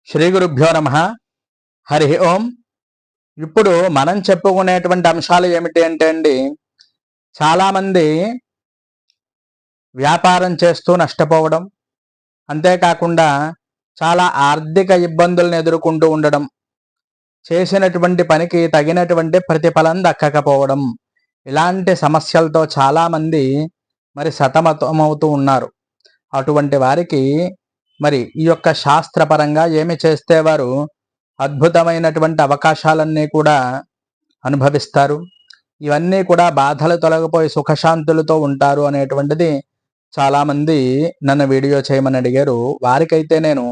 శ్రీ గురుభ్యో నమః. హరి ఓం. ఇప్పుడు మనం చెప్పుకునేటువంటి అంశాలు ఏమిటి అంటే అండి, చాలామంది వ్యాపారం చేస్తూ నష్టపోవడం, అంతేకాకుండా చాలా ఆర్థిక ఇబ్బందులను ఎదుర్కొంటూ ఉండడం, చేసినటువంటి పనికి తగినటువంటి ప్రతిఫలం దక్కకపోవడం, ఇలాంటి సమస్యలతో చాలామంది సతమతమవుతూ ఉన్నారు. అటువంటి వారికి ఈ యొక్క శాస్త్రపరంగా ఏమి చేస్తే వారు అద్భుతమైనటువంటి అవకాశాలన్నీ కూడా అనుభవిస్తారు, ఇవన్నీ కూడా బాధలు తొలగిపోయి సుఖశాంతులతో ఉంటారు అనేటువంటిది చాలామంది నన్ను వీడియో చేయమని అడిగారు. వారికైతే నేను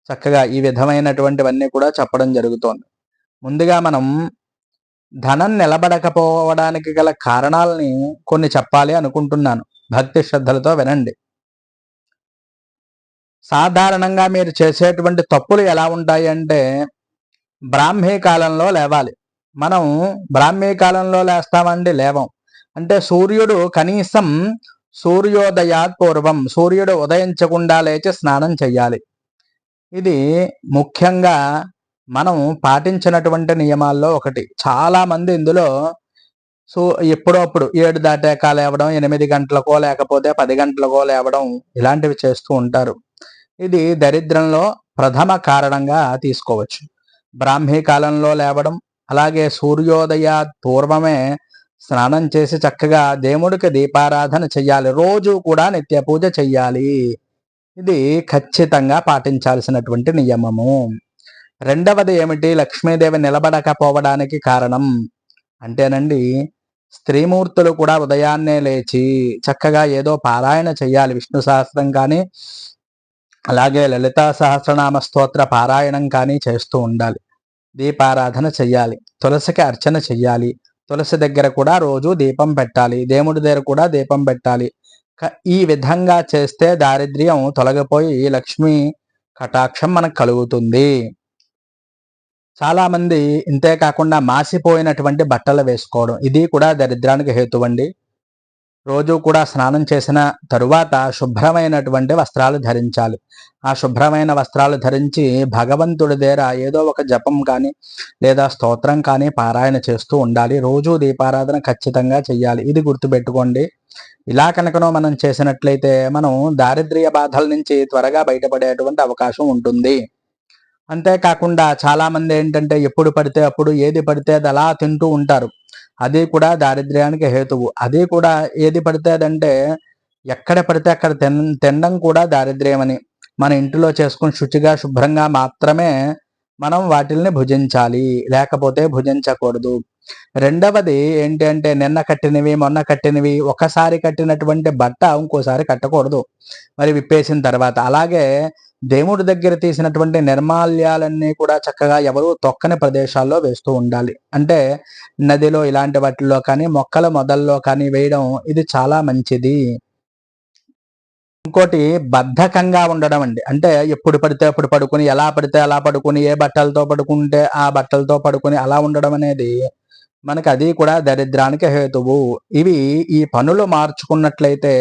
చక్కగా ఈ విధమైనటువంటివన్నీ కూడా చెప్పడం జరుగుతోంది. ముందుగా మనం ధనం నిలబడకపోవడానికి గల కారణాలని కొన్ని చెప్పాలి అనుకుంటున్నాను. భక్తి శ్రద్ధలతో వినండి. సాధారణంగా మీరు చేసేటువంటి తప్పులు ఎలా ఉంటాయి అంటే, బ్రాహ్మీ కాలంలో లేవాలి. మనం బ్రాహ్మీ కాలంలో లేస్తామండి? లేవం. అంటే సూర్యుడు కనీసం సూర్యోదయాత్ పూర్వం, సూర్యుడు ఉదయించకుండా లేచి స్నానం చెయ్యాలి. ఇది ముఖ్యంగా మనం పాటించినటువంటి నియమాల్లో ఒకటి. చాలామంది ఇందులో ఎప్పుడో అప్పుడు 7 దాటాక లేవడం, 8 గంటలకో లేకపోతే 10 గంటలకో లేవడం, ఇలాంటివి చేస్తూ ఉంటారు. ఇది దరిద్రంలో ప్రథమ కారణంగా తీసుకోవచ్చు. బ్రాహ్మీ కాలంలో లేవడం, అలాగే సూర్యోదయ పూర్వమే స్నానం చేసి చక్కగా దేవుడికి దీపారాధన చెయ్యాలి. రోజు కూడా నిత్య పూజ చెయ్యాలి. ఇది ఖచ్చితంగా పాటించాల్సినటువంటి నియమము. రెండవది ఏమిటి? లక్ష్మీదేవి నిలబడకపోవడానికి కారణం అంటేనండి, స్త్రీమూర్తులు కూడా ఉదయాన్నే లేచి చక్కగా ఏదో పారాయణ చెయ్యాలి. విష్ణు సహస్రం కానీ, అలాగే లలితా సహస్రనామ స్తోత్ర పారాయణం కానీ చేస్తూ ఉండాలి. దీపారాధన చెయ్యాలి. తులసికి అర్చన చెయ్యాలి. తులసి దగ్గర కూడా రోజు దీపం పెట్టాలి. దేవుడి దగ్గర కూడా దీపం పెట్టాలి. ఈ విధంగా చేస్తే దారిద్ర్యం తొలగిపోయి లక్ష్మీ కటాక్షం మనకు కలుగుతుంది. చాలామంది ఇంతే కాకుండా మాసిపోయినటువంటి బట్టలు వేసుకోవడం, ఇది కూడా దరిద్రానికి హేతువండి. రోజు కూడా స్నానం చేసిన తరువాత శుభ్రమైనటువంటి వస్త్రాలు ధరించాలి. ఆ శుభ్రమైన వస్త్రాలు ధరించి భగవంతుడి దగ్గర ఏదో ఒక జపం కానీ లేదా స్తోత్రం కానీ పారాయణ చేస్తూ ఉండాలి. రోజు దీపారాధన ఖచ్చితంగా చెయ్యాలి. ఇది గుర్తుపెట్టుకోండి. ఇలా కనుకనో మనం చేసినట్లయితే మనం దారిద్ర్య బాధల నుంచి త్వరగా బయటపడేటువంటి అవకాశం ఉంటుంది. అంతేకాకుండా చాలామంది ఏంటంటే ఎప్పుడు పడితే అప్పుడు ఏది పడితే అది అలా తింటూ ఉంటారు. అది కూడా దారిద్ర్యానికి హేతువు. అది కూడా ఏది పడితే అదంటే ఎక్కడ పడితే అక్కడ తినడం కూడా దారిద్ర్యమని, మన ఇంటిలో చేసుకుని శుచిగా శుభ్రంగా మాత్రమే మనం వాటిల్ని భుజించాలి, లేకపోతే భుజించకూడదు. రెండవది ఏంటి అంటే, నిన్న కట్టినవి మొన్న కట్టినవి, ఒకసారి కట్టినటువంటి బట్ట ఇంకోసారి కట్టకూడదు విప్పేసిన తర్వాత. అలాగే దేవుడి దగ్గర తీసినటువంటి నిర్మాల్యాలన్నీ కూడా చక్కగా ఎవరు తొక్కని ప్రదేశాల్లో వేస్తూ ఉండాలి. అంటే నదిలో ఇలాంటి వాటిల్లో కానీ, మొక్కల మొదల్లో కానీ వేయడం ఇది చాలా మంచిది. ఇంకోటి బద్ధకంగా ఉండడం అండి. అంటే ఎప్పుడు పడితే అప్పుడు పడుకుని, ఎలా పడితే అలా పడుకుని, ఏ బట్టలతో పడుకుంటే ఆ బట్టలతో పడుకుని అలా ఉండడం అనేది మనకు అది కూడా దరిద్రానికి హేతువు. ఈ పనులు మార్చుకున్నట్లయితే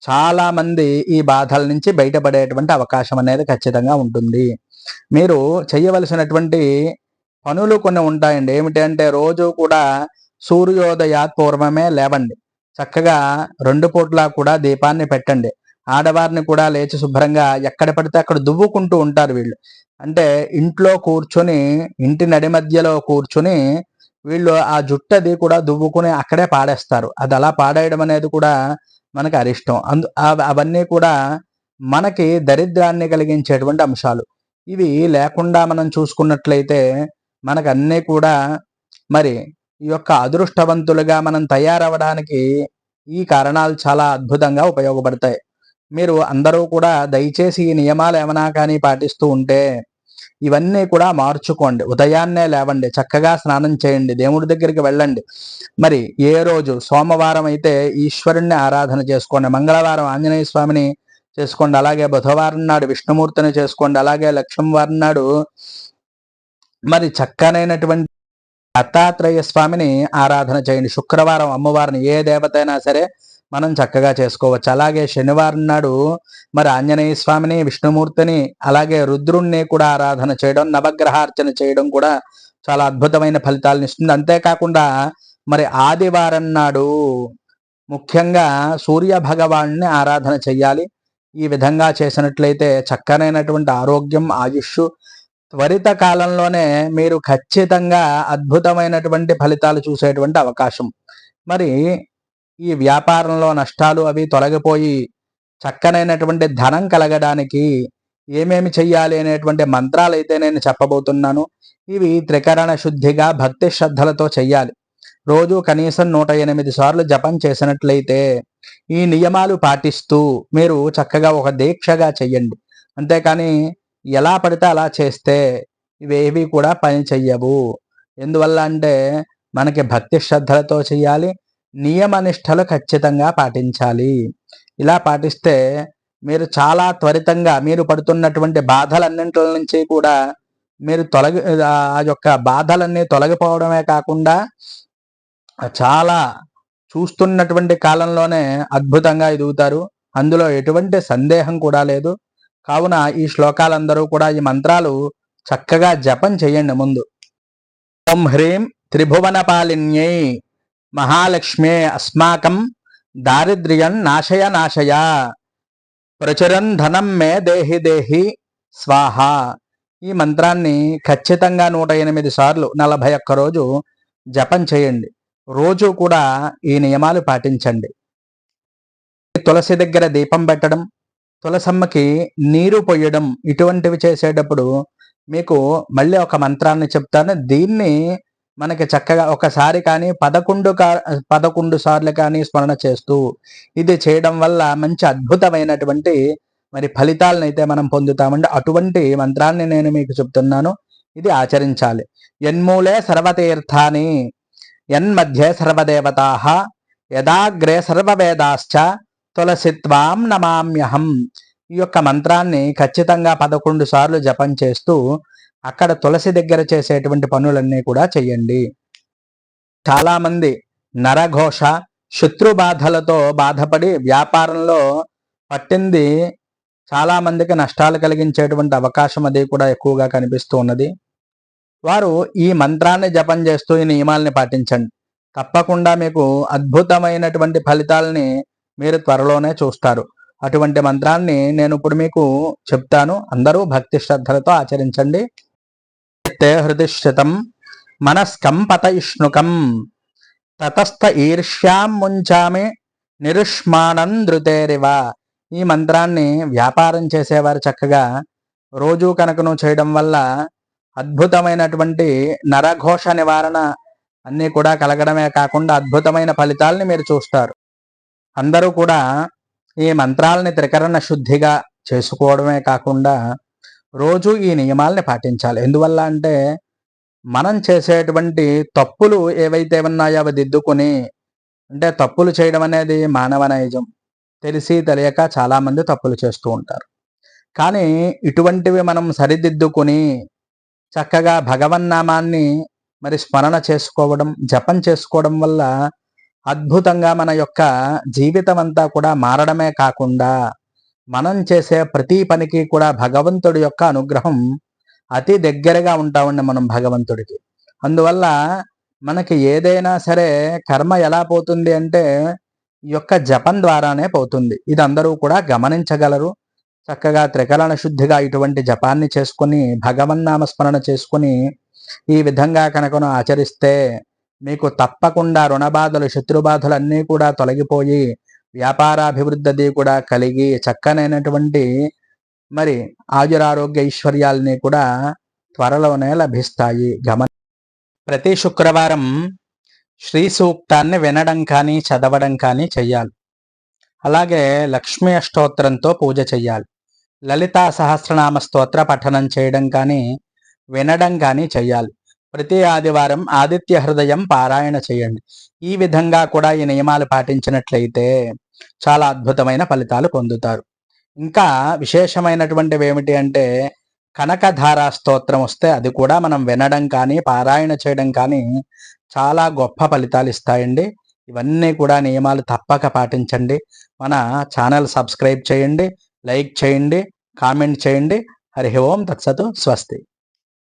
చాలా మంది ఈ బాధల నుంచి బయటపడేటువంటి అవకాశం అనేది ఖచ్చితంగా ఉంటుంది. మీరు చేయవలసినటువంటి పనులు కొన్ని ఉంటాయండి. ఏమిటంటే రోజు కూడా సూర్యోదయాత్ పూర్వమే లేవండి. చక్కగా 2 పూట్ల కూడా దీపాన్ని పెట్టండి. ఆడవారిని కూడా లేచి శుభ్రంగా ఎక్కడ పడితే అక్కడ దువ్వుకుంటూ ఉంటారు వీళ్ళు. అంటే ఇంట్లో కూర్చొని, ఇంటి నడి మధ్యలో కూర్చొని వీళ్ళు ఆ జుట్టది కూడా దువ్వుకుని అక్కడే పాడేస్తారు. అది అలా పాడేయడం అనేది కూడా మనకి అరిష్టం. అవన్నీ కూడా మనకి దరిద్రాన్ని కలిగించేటువంటి అంశాలు. ఇవి లేకుండా మనం చూసుకున్నట్లయితే మనకు అన్నీ కూడా ఈ యొక్క అదృష్టవంతులుగా మనం తయారవడానికి ఈ కారణాలు చాలా అద్భుతంగా ఉపయోగపడతాయి. మీరు అందరూ కూడా దయచేసి ఈ నియమాలు ఏమైనా కానీ పాటిస్తూ ఉంటే ఇవన్నీ కూడా మార్చుకోండి. ఉదయాన్నే లేవండి, చక్కగా స్నానం చేయండి, దేవుడి దగ్గరికి వెళ్ళండి. ఏ రోజు సోమవారం అయితే ఈశ్వరుణ్ణి ఆరాధన చేసుకోండి, మంగళవారం ఆంజనేయ స్వామిని చేసుకోండి, అలాగే బుధవారం నాడు విష్ణుమూర్తిని చేసుకోండి, అలాగే లక్ష్మీవారం నాడు చక్కనైనటువంటి దత్తాత్రేయ స్వామిని ఆరాధన చేయండి. శుక్రవారం అమ్మవారిని, ఏ దేవత అయినా సరే మనం చక్కగా చేసుకోవచ్చు. అలాగే శనివారం నాడు మరి ఆంజనేయ స్వామిని, విష్ణుమూర్తిని, అలాగే రుద్రుణ్ణి కూడా ఆరాధన చేయడం, నవగ్రహార్చన చేయడం కూడా చాలా అద్భుతమైన ఫలితాలను ఇస్తుంది. అంతేకాకుండా మరి ఆదివారం నాడు ముఖ్యంగా సూర్య భగవాన్ని ఆరాధన చెయ్యాలి. ఈ విధంగా చేసినట్లయితే చక్కనైనటువంటి ఆరోగ్యం, ఆయుష్షు త్వరిత కాలంలోనే మీరు ఖచ్చితంగా అద్భుతమైనటువంటి ఫలితాలు చూసేటువంటి అవకాశం. మరి ఈ వ్యాపారంలో నష్టాలు అవి తొలగిపోయి చక్కనైనటువంటి ధనం కలగడానికి ఏమేమి చెయ్యాలి అనేటువంటి మంత్రాలైతే నేను చెప్పబోతున్నాను. ఇవి త్రికరణ శుద్ధిగా భక్తి శ్రద్ధలతో చెయ్యాలి. రోజు కనీసం 108 సార్లు జపం చేసినట్లయితే ఈ నియమాలు పాటిస్తూ మీరు చక్కగా ఒక దీక్షగా చెయ్యండి. అంతేకాని ఎలా పడితే అలా చేస్తే ఇవేవి కూడా పని చెయ్యవు. ఎందువల్ల అంటే మనకి భక్తి శ్రద్ధలతో చెయ్యాలి, నియమ నిష్టలు ఖచ్చితంగా పాటించాలి. ఇలా పాటిస్తే మీరు చాలా త్వరితంగా మీరు పడుతున్నటువంటి బాధలన్నింటి నుంచి కూడా మీరు ఆ యొక్క బాధలన్నీ తొలగిపోవడమే కాకుండా చాలా చూస్తున్నటువంటి కాలంలోనే అద్భుతంగా ఎదుగుతారు. అందులో ఎటువంటి సందేహం కూడా లేదు. కావున ఈ శ్లోకాలందరూ కూడా ఈ మంత్రాలు చక్కగా జపం చేయండి. ముందు ఓం హ్రీం త్రిభువనపాలిన్యై మహాలక్ష్మే అస్మాకం దారిద్ర్యం నాశయ నాశయ ప్రచురన్ ధనం మే దేహి దేహి స్వాహ. ఈ మంత్రాన్ని ఖచ్చితంగా 108 సార్లు 41 రోజు జపం చేయండి. రోజు కూడా ఈ నియమాలు పాటించండి. తులసి దగ్గర దీపం పెట్టడం, తులసమ్మకి నీరు పొయ్యడం, ఇటువంటివి చేసేటప్పుడు మీకు మళ్ళీ ఒక మంత్రాన్ని చెప్తాను. దీన్ని మనకి చక్కగా ఒకసారి కానీ 11 సార్లు కానీ స్మరణ చేస్తూ ఇది చేయడం వల్ల మంచి అద్భుతమైనటువంటి మరి ఫలితాలను అయితే మనం పొందుతామండి. అటువంటి మంత్రాన్ని నేను మీకు చెప్తున్నాను, ఇది ఆచరించాలి. యన్మూలే సర్వతీర్థాని యన్మధ్యే సర్వదేవతాః యదాగ్రే సర్వవేదాశ్చ తులసిత్వాం నమామ్యహం. ఈ యొక్క మంత్రాన్ని ఖచ్చితంగా 11 సార్లు జపం చేస్తూ అక్కడ తులసి దగ్గర చేసేటువంటి పనులన్నీ కూడా చెయ్యండి. చాలామంది నరఘోష, శత్రు బాధలతో బాధపడి వ్యాపారంలో పట్టింది చాలామందికి నష్టాలు కలిగించేటువంటి అవకాశం అది కూడా ఎక్కువగా కనిపిస్తూ ఉన్నది. వారు ఈ మంత్రాన్ని జపం చేస్తూ ఈ నియమాల్ని పాటించండి. తప్పకుండా మీకు అద్భుతమైనటువంటి ఫలితాలని మీరు త్వరలోనే చూస్తారు. అటువంటి మంత్రాన్ని నేను ఇప్పుడు మీకు చెప్తాను. అందరూ భక్తి శ్రద్ధలతో ఆచరించండి. హృదిశ్రితం మనస్కం పతయిష్ణుకం తతస్థ ఈర్ష్యాం ముంచామి నిరుష్మాణం ధృతేరివ. ఈ మంత్రాన్ని వ్యాపారం చేసేవారు చక్కగా రోజు కనుకను చేయడం వల్ల అద్భుతమైనటువంటి నరఘోష నివారణ అన్నీ కూడా కలగడమే కాకుండా అద్భుతమైన ఫలితాలని మీరు చూస్తారు. అందరూ కూడా ఈ మంత్రాలని త్రికరణ శుద్ధిగా చేసుకోవడమే కాకుండా రోజు ఈ నియమాల్ని పాటించాలి. ఎందువల్ల అంటే మనం చేసేటువంటి తప్పులు ఏవైతే ఉన్నాయో అవి దిద్దుకొని, అంటే తప్పులు చేయడం అనేది మానవ నైజం. తెలిసి తెలియక చాలామంది తప్పులు చేస్తూ ఉంటారు. కానీ ఇటువంటివి మనం సరిదిద్దుకొని చక్కగా భగవన్నామాన్ని మరి స్మరణ చేసుకోవడం, జపం చేసుకోవడం వల్ల అద్భుతంగా మన యొక్క జీవితం అంతా కూడా మారడమే కాకుండా మనం చేసే ప్రతి పనికి కూడా భగవంతుడి యొక్క అనుగ్రహం అతి దగ్గరగా ఉంటామండి మనం భగవంతుడికి. అందువల్ల మనకి ఏదైనా సరే కర్మ ఎలా పోతుంది అంటే ఈ యొక్క జపం ద్వారానే పోతుంది. ఇది అందరూ కూడా గమనించగలరు. చక్కగా త్రికరణ శుద్ధిగా ఇటువంటి జపాన్ని చేసుకొని భగవన్నామ స్మరణ చేసుకొని ఈ విధంగా కనుకను ఆచరిస్తే మీకు తప్పకుండా రుణబాధలు, శత్రుబాధలు అన్నీ కూడా తొలగిపోయి వ్యాపారాభివృద్ధి కూడా కలిగి చక్కనైనటువంటి మరి ఆయురారోగ్య ఐశ్వర్యాలని కూడా త్వరలోనే లభిస్తాయి. ప్రతి శుక్రవారం శ్రీ సూక్తాన్ని వినడం కానీ చదవడం కానీ చెయ్యాలి. అలాగే లక్ష్మీ అష్టోత్తరంతో పూజ చెయ్యాలి. లలితా సహస్రనామ స్తోత్ర పఠనం చేయడం కానీ వినడం కానీ చెయ్యాలి. ప్రతి ఆదివారం ఆదిత్య హృదయం పారాయణ చేయండి. ఈ విధంగా కూడా ఈ నియమాలు పాటించినట్లయితే చాలా అద్భుతమైన ఫలితాలు పొందుతారు. ఇంకా విశేషమైనటువంటివి ఏమిటి అంటే కనకధారా స్తోత్రం వస్తే అది కూడా మనం వినడం కానీ పారాయణ చేయడం కానీ చాలా గొప్ప ఫలితాలు ఇస్తాయండి. ఇవన్నీ కూడా నియమాలు తప్పక పాటించండి. మన ఛానల్ సబ్స్క్రైబ్ చేయండి, లైక్ చేయండి, కామెంట్ చేయండి. హరి ఓం తత్సతు స్వస్తి.